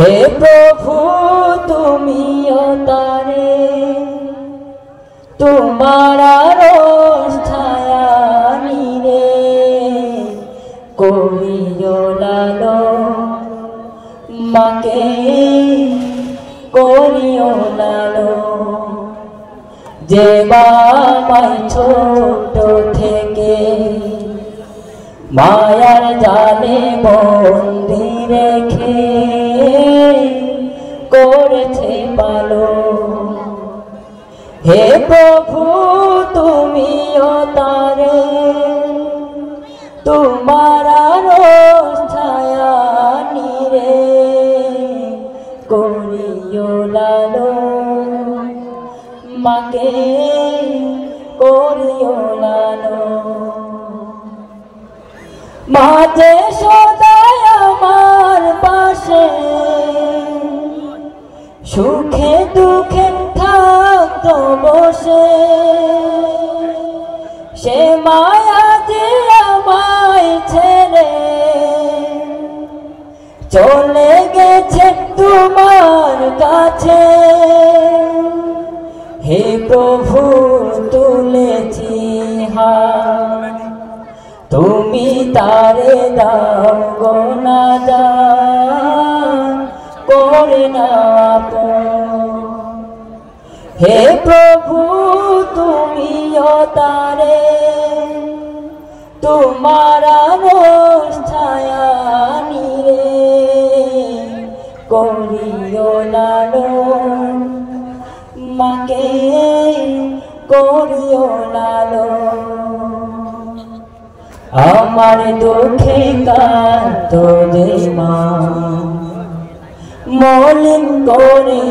হে প্রভু তুমিও তারে তোমার আরশ ছায়া নিরে করিও লালন মাকে করিও লালন যে বাবাই ছোট থেকে মায়ার জালে বন্দি রেখে করেছে পালন। হে প্রভু তুমিও তারে তোমার আরশ ছায়া নিরে করিও লালন মাকে করিও লালন। মাঝে সদাই আমার পাশে সুখে দুঃখে থাকতো বসে সে মায়া যে আমায় ছেড়ে চলে গেছে তোমার কাছে। হে প্রভু তুলেছি হাত তুমি তারে দাও গো না জান করে না আপন। হে প্রভু তুমিও তারে তোমার আরশ ছায়া নিরে করিও লালন মাকে করিও লালন। আমার দুঃখে কাঁদতো যে মা মলিন করে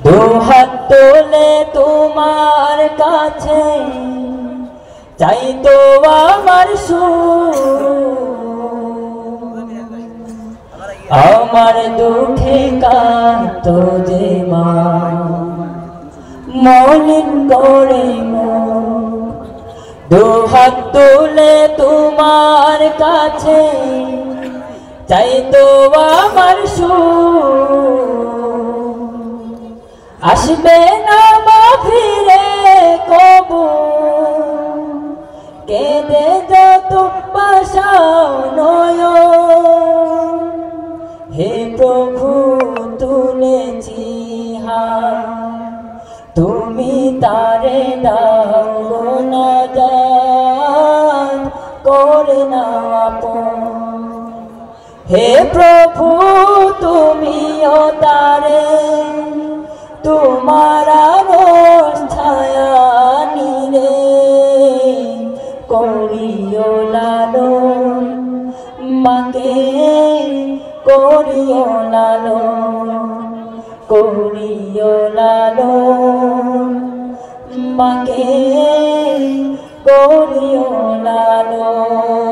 দুহাত তোলে তোমার কাছে চাইতো আমার আমার দুঃখে কাঁদতো যে মা মলিন করে দুহাত তুলে তোমার কাছে চাইতো আমার আসবে না মা ফিরে কবু কেঁদে যত বাসাও নয়ন। হে প্রভু তুলেছি হাত তুমি তারে দাও গো না জান করে না আপন। হে প্রভু তুমিও তারে তোমার আরশ ছায়া নিরে করিও লালন মাকে করিও লালন করিও লালন মাকে করিও লালন।